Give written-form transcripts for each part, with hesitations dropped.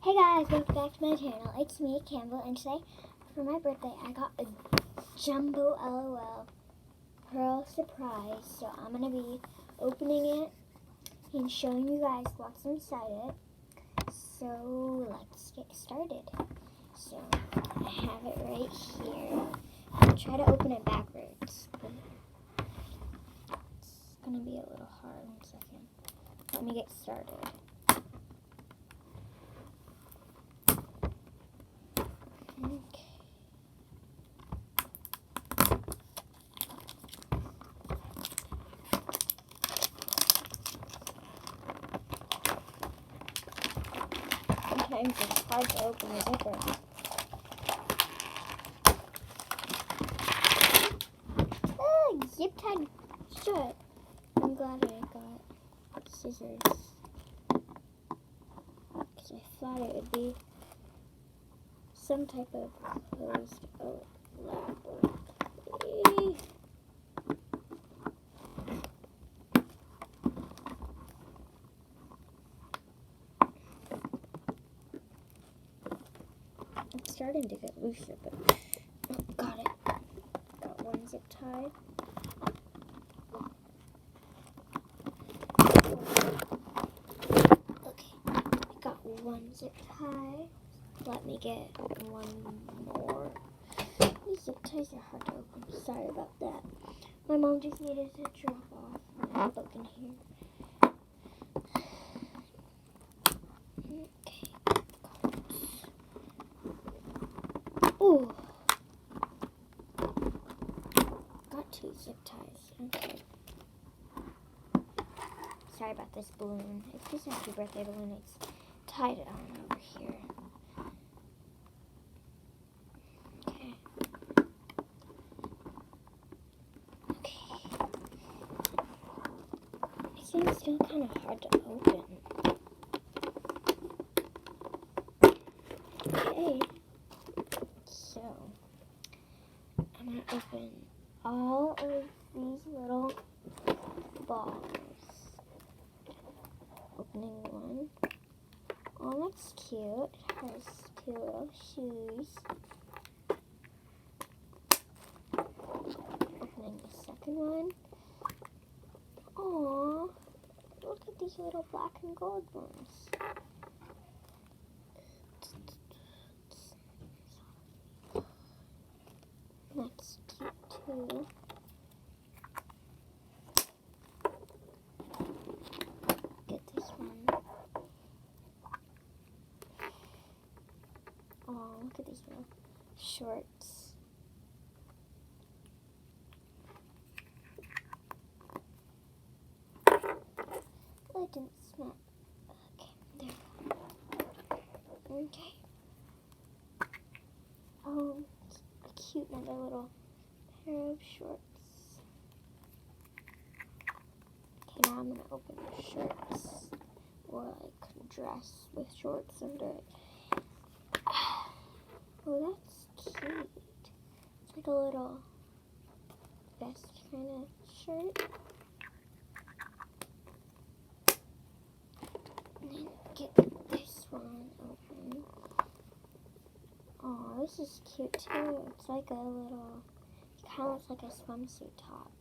Hey guys, welcome back to my channel. It's me, Campbell, and today, for my birthday, I got a Jumbo LOL Pearl surprise. So I'm going to be opening it and showing you guys what's inside it. So let's get started. So I have it right here. I'll try to open it backwards, but it's going to be a little hard. 1 second. Let me get started. Okay. Sometimes it's hard to open the zipper. Zip tied shut. I'm glad I got scissors. Because I thought it would be some type of closed lab. It's starting to get looser, but got it. Got one zip tie. Okay, I got one zip tie. Let me get one more. These zip ties are hard to open. Sorry about that. My mom just needed to drop off my book in here. Okay. Ooh. Got 2 zip ties. Okay. Sorry about this balloon. It's just a happy birthday balloon. It's tied it on over here. Okay. Okay. This thing's still kind of hard to open. Okay. So, I'm going to open all of these little balls. Opening one. Oh, that's cute. It has 2 little shoes. Opening the second one. Aww. Look at these little black and gold ones. That's cute too. Get this one. Oh, look at these little shorts. Oh, it didn't snap. Okay, there. Okay. Oh, a cute another little pair of shorts. Okay, now I'm going to open the shorts. Or like dress with shorts under it. Oh, that's cute. It's like a little vest kind of shirt. And then get this one open. Oh, this is cute too. It's like a little, it kind of looks like a swimsuit top.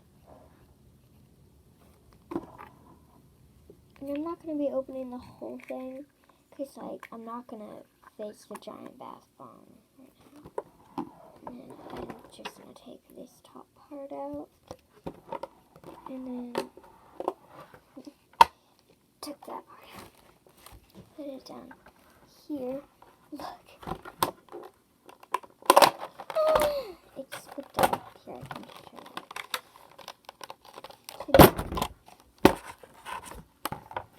And I'm not going to be opening the whole thing because like I'm not going to face the giant bath bomb right now. And then I'm just going to take this top part out. And then took that part out. Put it down here. Look. It's flipped out. Here, I can show you.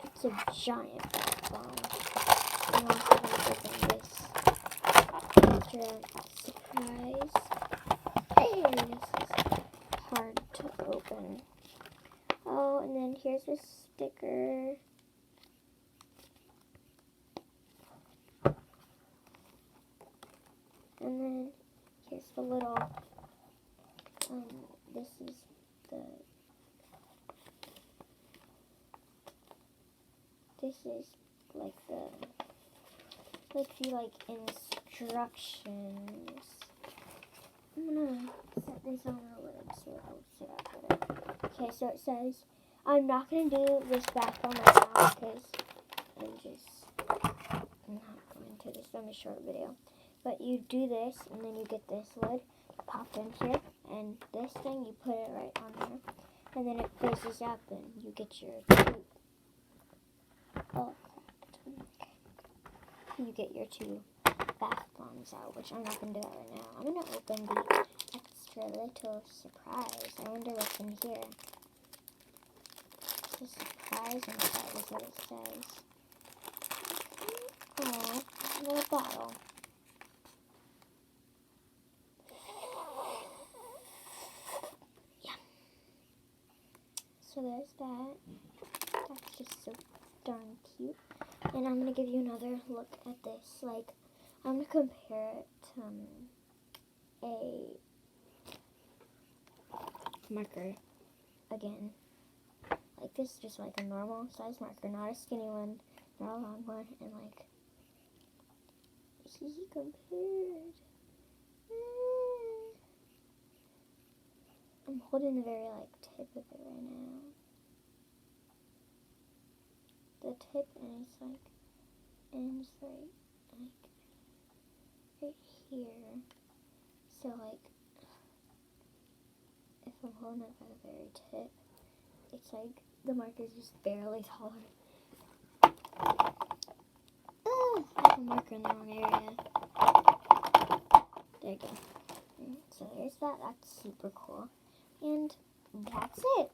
It's a giant bath bomb. I'm also going to open this extra surprise. Hey, this is hard to open. Oh, and then here's a sticker. And then here's the little, this is like the like the instructions. I'm gonna set this on the lid so it holds it up better. Okay, so it says, I'm not gonna do this background right now because I'm not going to. This is a short video. But you do this, and then you get this lid popped in here, and this thing, you put it right on there, and then it fizzes up, and you get your two. Oh, you get your two bath bombs out, which I'm not gonna do that right now. I'm gonna open the extra little surprise. I wonder what's in here. It's a surprise inside, is what it says. Oh, a little bottle. Yeah. So there's that. That's just so darn cute. And I'm going to give you another look at this. Like, I'm going to compare it to a marker again. Like, this is just like a normal size marker, not a skinny one, not a long one. And like, he compared. I'm holding the very tip of it right now. The tip ends right here. So if I'm holding it by the very tip, it's like the marker is just barely taller. I have a marker in the wrong area. There you go. So there's that. That's super cool. And that's it.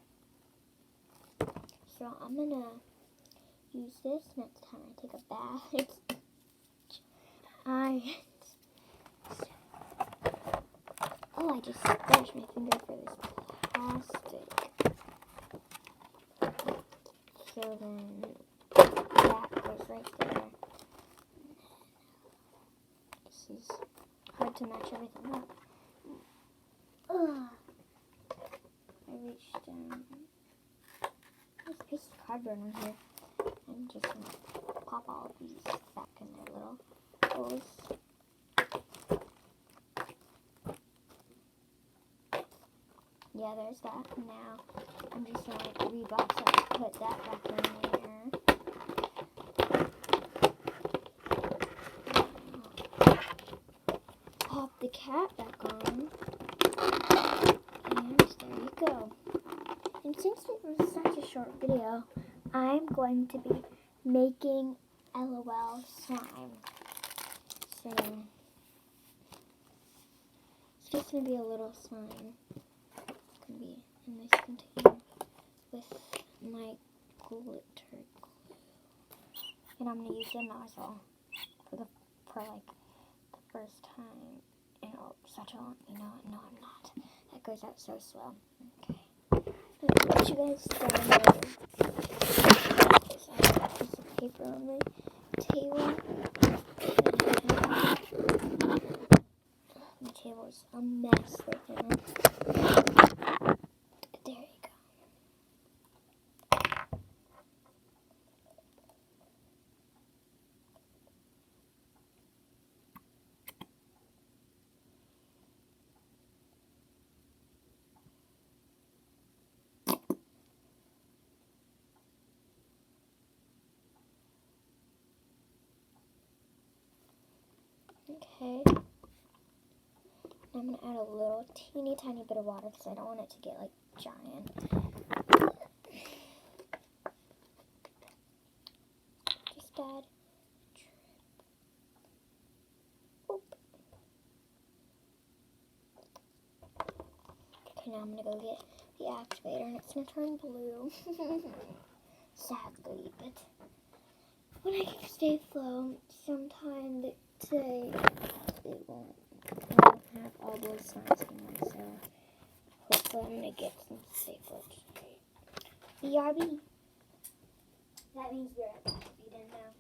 So I'm gonna use this next time I take a bath. I just scratched my finger for this plastic. So then that goes right there. This is hard to match everything up. I reached down. There's a piece of cardboard in here. I'm just going to pop all of these back in their little holes. Yeah, there's that. Now, I'm just going to rebox that and put that back in there. Pop the cat back on. And there you go. And since it was such a short video, I'm going to be making LOL slime. So, it's just going to be a little slime. It's going to be in this container with my glitter glue. And I'm going to use the nozzle for the first time in such a long, no, I'm not. That goes out so slow. Okay. I'll let you guys download. I have a piece of paper on my table. My table is a mess right now. There you go. Okay. I'm going to add a little teeny tiny bit of water because I don't want it to get giant. Just add a drip. Oop. Okay, now I'm going to go get the activator and it's going to turn blue. Sadly, but when I keep Stay Flow, sometime today it won't. I won't have all those signs anymore, so hopefully I'm going to get some Stay Flow today. BRB. That means we're at the speed end now.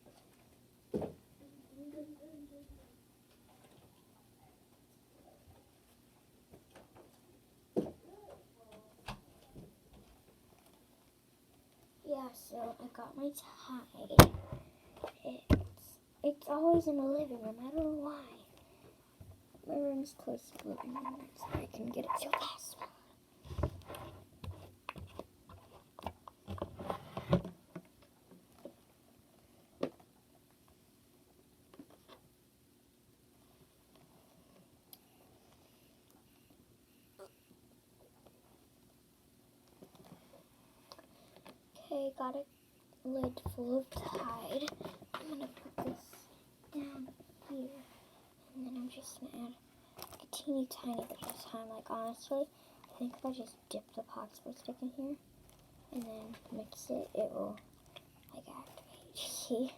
Yeah, so I got my tie. It's It's always in the living room. I don't know why. My room's close to the living room, so I can get it so fast. Okay, got a lid full of Tide. I'm gonna put this down here, and then I'm just gonna add a teeny tiny bit of time. Like, honestly, I think if I just dip the popsicle stick in here and then mix it, it will, like, activate. See?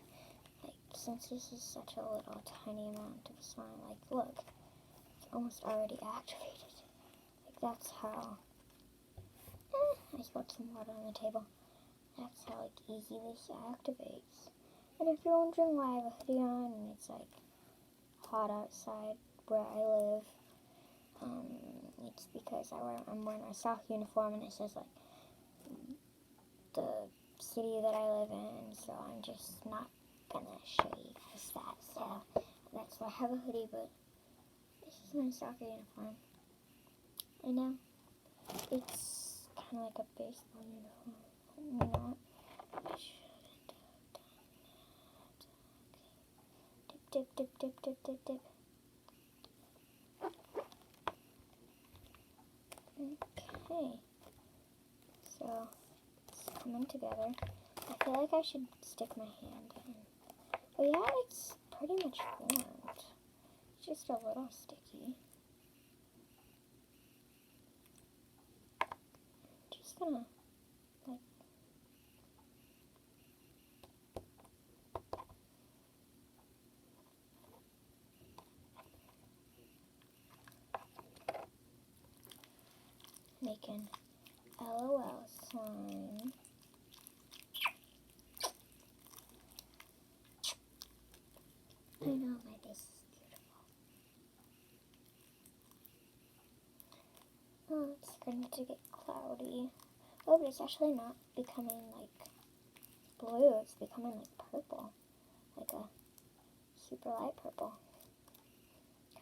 Like, since this is such a little tiny amount of slime, like, look, it's almost already activated. Like, that's how, I spilled some water on the table. That's how, like, easy this activates. And if you're wondering why I have a hoodie on and it's, like, hot outside where I live, it's because I'm wearing a soccer uniform and it says, like, the city that I live in, so I'm just not gonna show you guys that. So that's why I have a hoodie, but this is my soccer uniform. I know it's kind of like a baseball uniform. Not. I shouldn't have done that. Okay. Dip, dip, dip, dip, dip, dip. Okay. So it's coming together. I feel like I should stick my hand in. But yeah, it's pretty much formed. It's just a little sticky. Just gonna like making LOL slime. I know my face is beautiful. Oh, it's starting to get cloudy. Oh, but it's actually not becoming like blue. It's becoming like purple. Like a super light purple.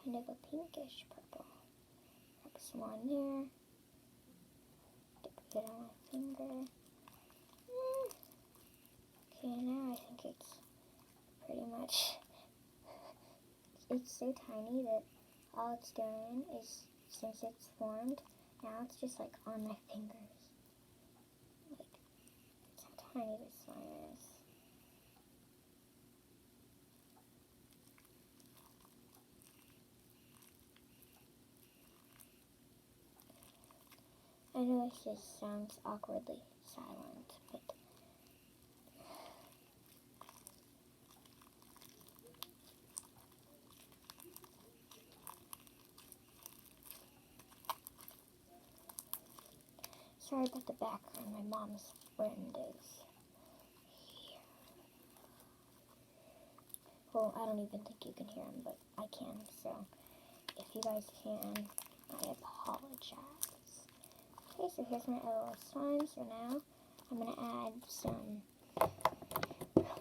Kind of a pinkish purple. Put some more in there. Dip it on my finger. Okay, now I think it's pretty much, it's so tiny that all it's doing is, since it's formed, now it's just like on my fingers. Like, that's how tiny this slime is. I know this just sounds awkwardly silent, but sorry about the background. My mom's friend is here. Well, I don't even think you can hear him, but I can, so if you guys can, I apologize. Okay, so here's my LOL slime. So now I'm going to add some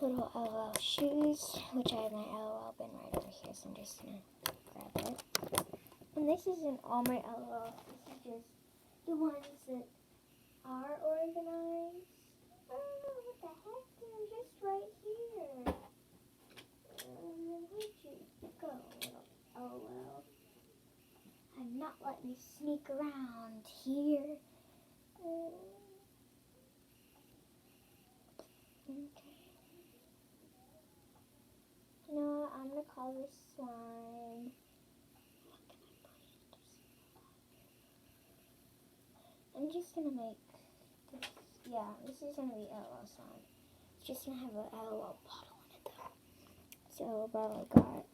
little LOL shoes, which I have my LOL bin right over here, so I'm just going to grab it. And this isn't all my LOL, this is just the ones that are organized. Oh, what the heck? They're just right here. Where'd you go, little LOL? I'm not letting you sneak around here. Okay. You know what? I'm gonna call this slime. What can I put in? I'm just gonna make this. Yeah, this is gonna be LOL slime. It's just gonna have a LOL bottle in it though. So, bottle I got.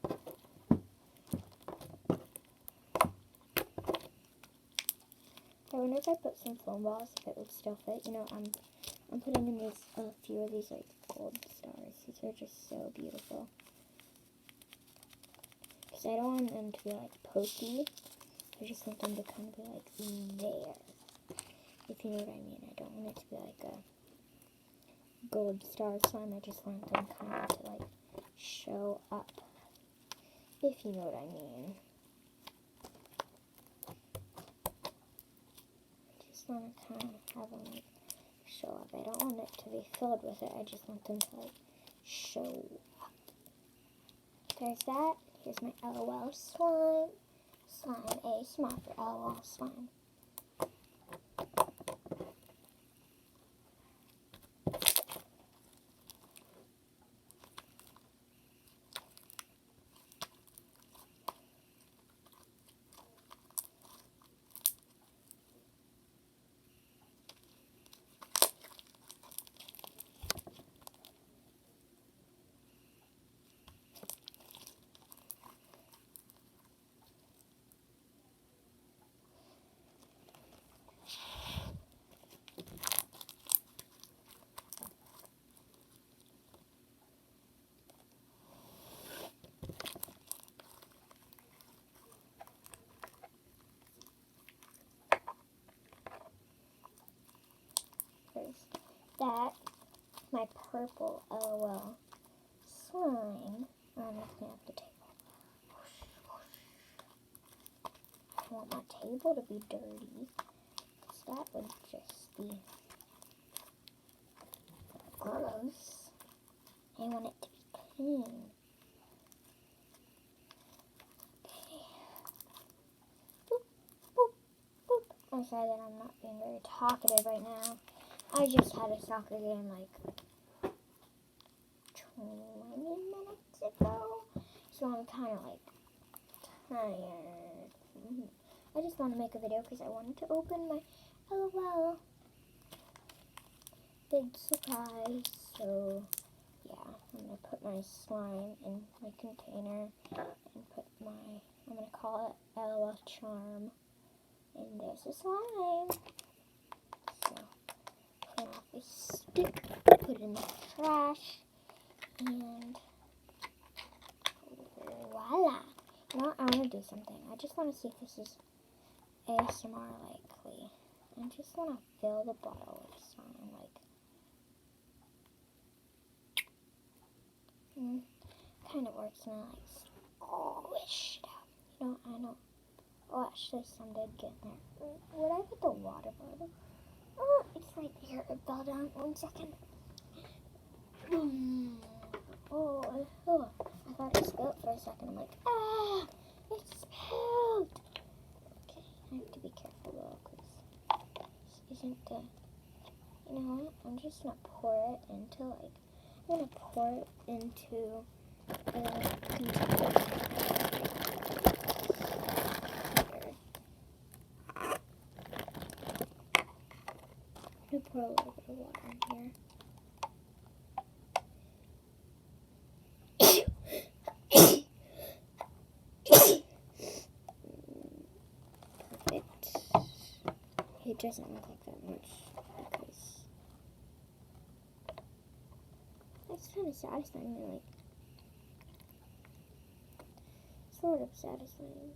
I wonder if I put some foam balls, if it would still fit. You know, I'm putting in these a few of these like gold stars. These are just so beautiful. Because I don't want them to be like pokey. I just want them to kind of be like there. If you know what I mean. I don't want it to be like a gold star slime. I just want them kind of to like show up, if you know what I mean. I just want to kind of have them like show up. I don't want it to be filled with it. I just want them to like show up. There's that. Here's my LOL slime. Slime ASMR for LOL slime. That, my purple LOL slime. I'm just gonna have the table. I don't want my table to be dirty, because that would just be gross. I want it to be clean. Okay. Boop, boop, boop. I'm sorry that I'm not being very talkative right now. I just had a soccer game like 20 minutes ago, so I'm kind of like tired. I just want to make a video because I wanted to open my LOL big surprise. So yeah, I'm going to put my slime in my container and put I'm going to call it LOL Charm. And there's the slime. So clean off the stick, put it in the trash, and voila. You know what? I want to do something. I just want to see if this is ASMR likely. I just want to fill the bottle with slime, like, kind of works when I like squish it out. You know, I know. Oh, actually, some did get in there. Would I put the water bottle? Oh, it's right there. It fell down. 1 second. Oh, I thought it spilled for a second. I'm like, ah, it spilled. Okay, I have to be careful though, because this isn't the, you know what? I'm just going to pour it into, like, I'm going to pour it into a container. I'm going to pour a little bit of water in here. Perfect. It doesn't look like that much because that's kind of satisfying, like, sort of satisfying.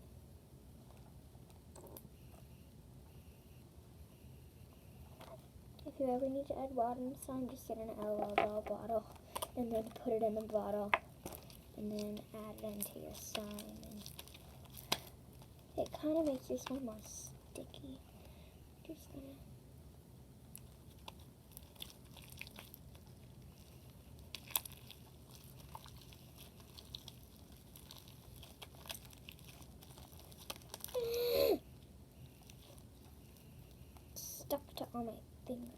If you ever need to add water in slime, just get an LOL bottle and then put it in the bottle and then add it into your slime, and it kind of makes your slime more sticky. Just gonna stuck to all my fingers.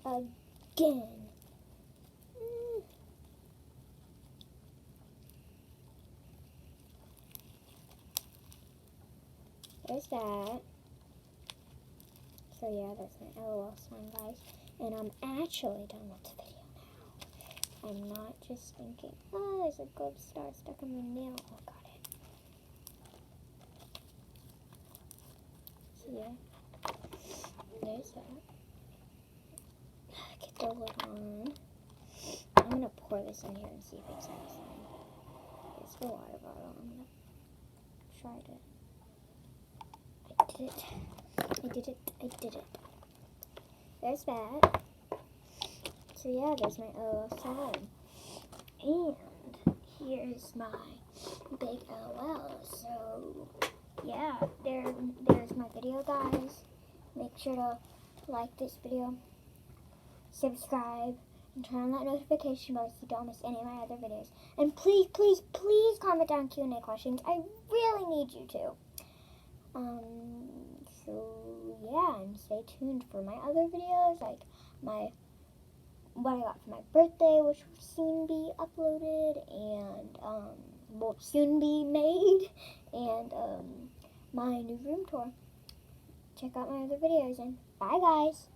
Again. There's that. So yeah, that's my LOL slime, guys. And I'm actually done with the video now. I'm not just thinking, oh, there's a gold star stuck on my nail. Oh, got it. So yeah, there's that. Get the lid on. I'm going to pour this in here and see if it's satisfying. It's the water bottle. I'm going to try to. I did it. There's that. So yeah, there's my LOL salad. And here's my big LOL. So yeah, there's my video, guys. Make sure to like this video, subscribe, and turn on that notification bell so you don't miss any of my other videos. And please, please, please comment down Q&A questions. I really need you to. So yeah, and stay tuned for my other videos, like what I got for my birthday, which will soon be uploaded and will soon be made, and my new room tour. Check out my other videos, and bye guys.